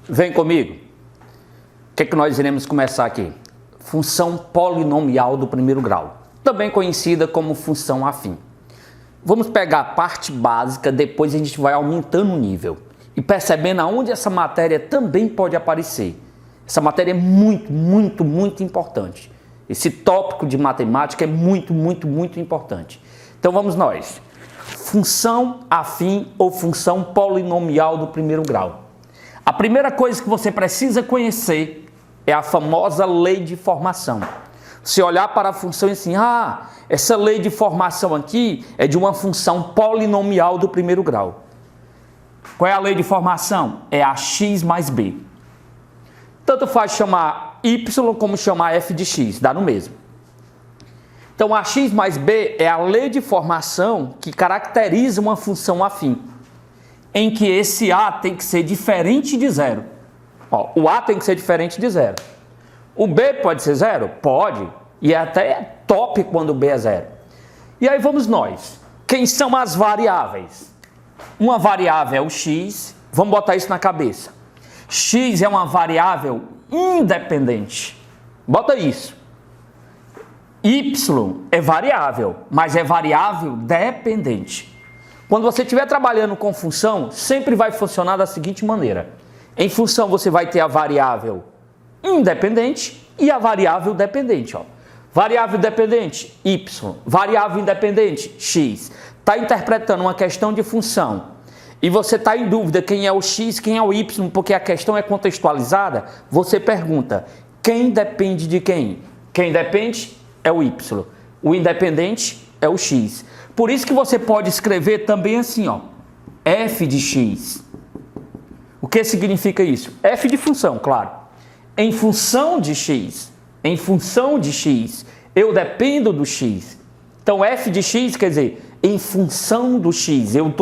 Vem comigo. O que nós iremos começar aqui? Função polinomial do primeiro grau, também conhecida como função afim. Vamos pegar a parte básica, depois a gente vai aumentando o nível e percebendo aonde essa matéria também pode aparecer. Essa matéria é muito importante. Esse tópico de matemática é muito importante. Então vamos nós. Função afim ou função polinomial do primeiro grau. A primeira coisa que você precisa conhecer é a famosa lei de formação. Você olhar para a função e assim, essa lei de formação aqui é de uma função polinomial do primeiro grau. Qual é a lei de formação? É a x mais b. Tanto faz chamar y como chamar f de x, dá no mesmo. Então a x mais b é a lei de formação que caracteriza uma função afim, em que esse a tem que ser diferente de zero. O a tem que ser diferente de zero. O b pode ser zero? Pode. E até top quando o b é zero. E aí vamos nós. Quem são as variáveis? Uma variável é o x. Vamos botar isso na cabeça. X é uma variável independente. Bota isso. Y é variável, mas é variável dependente. Quando você estiver trabalhando com função, sempre vai funcionar da seguinte maneira. Em função você vai ter a variável independente e a variável dependente. Variável dependente, y. Variável independente, x. Está interpretando uma questão de função e você está em dúvida quem é o x, quem é o y, porque a questão é contextualizada, você pergunta, quem depende de quem? Quem depende é o y. O independente é o x. Por isso que você pode escrever também assim, f de x. O que significa isso? F de função, claro. Em função de x, eu dependo do x. Então, f de x quer dizer, em função do x, eu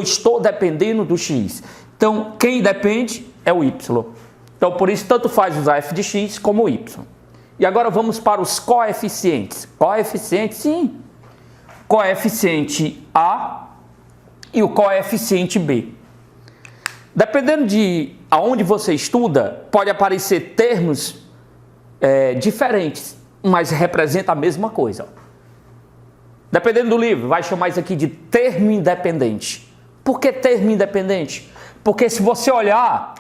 estou dependendo do x. Então, quem depende é o y. Então, por isso, tanto faz usar f de x como y. E agora vamos para os coeficientes. Coeficiente, sim. Coeficiente A e o coeficiente B. Dependendo de aonde você estuda, pode aparecer termos diferentes, mas representa a mesma coisa. Dependendo do livro, vai chamar isso aqui de termo independente. Por que termo independente? Porque se você olhar,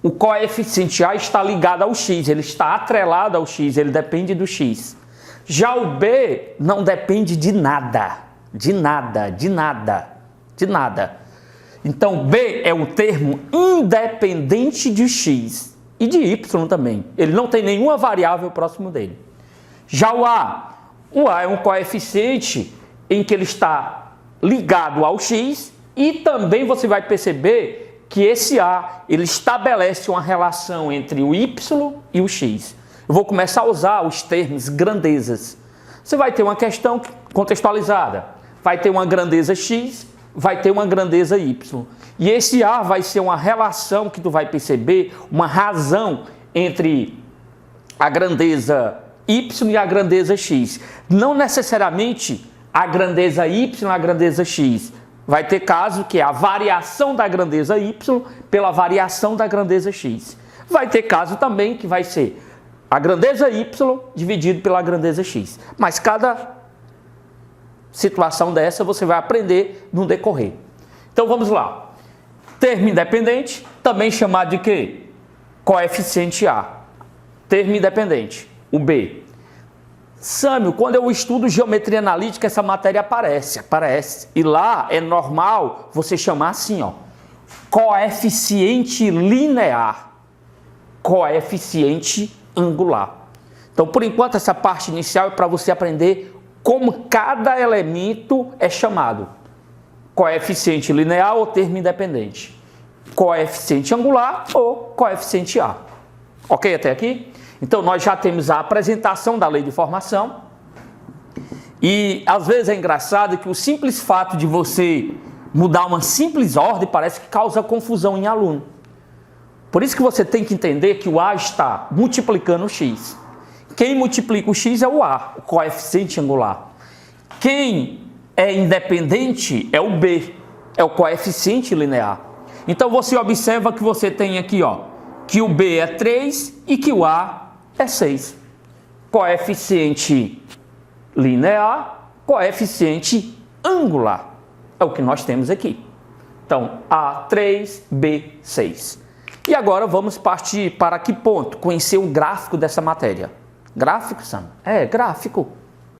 o coeficiente A está ligado ao x, ele está atrelado ao x, ele depende do x. Já o B não depende de nada, de nada. Então, B é um termo independente de x e de y também. Ele não tem nenhuma variável próximo dele. Já o A é um coeficiente em que ele está ligado ao x e também você vai perceber que esse A ele estabelece uma relação entre o y e o x. Eu vou começar a usar os termos grandezas. Você vai ter uma questão contextualizada. Vai ter uma grandeza x, vai ter uma grandeza y. E esse A vai ser uma relação que tu vai perceber, uma razão entre a grandeza y e a grandeza x. Não necessariamente a grandeza y e a grandeza x. Vai ter caso que é a variação da grandeza y pela variação da grandeza x. Vai ter caso também que vai ser a grandeza y dividido pela grandeza x. Mas cada situação dessa você vai aprender no decorrer. Então vamos lá. Termo independente, também chamado de quê? Coeficiente A. Termo independente, o B. Sâmio, quando eu estudo geometria analítica, essa matéria aparece. E lá é normal você chamar assim, coeficiente linear, coeficiente angular. Então, por enquanto, essa parte inicial é para você aprender como cada elemento é chamado. Coeficiente linear ou termo independente. Coeficiente angular ou coeficiente A. Ok até aqui? Então, nós já temos a apresentação da lei de formação. E, às vezes, é engraçado que o simples fato de você mudar uma simples ordem parece que causa confusão em aluno. Por isso que você tem que entender que o A está multiplicando o x. Quem multiplica o x é o A, o coeficiente angular. Quem é independente é o B, é o coeficiente linear. Então você observa que você tem aqui, ó, que o B é 3 e que o A é 6. Coeficiente linear, coeficiente angular. É o que nós temos aqui. Então, A3, B6. E agora vamos partir para que ponto? Conhecer o gráfico dessa matéria. Gráfico, Sam? É, gráfico.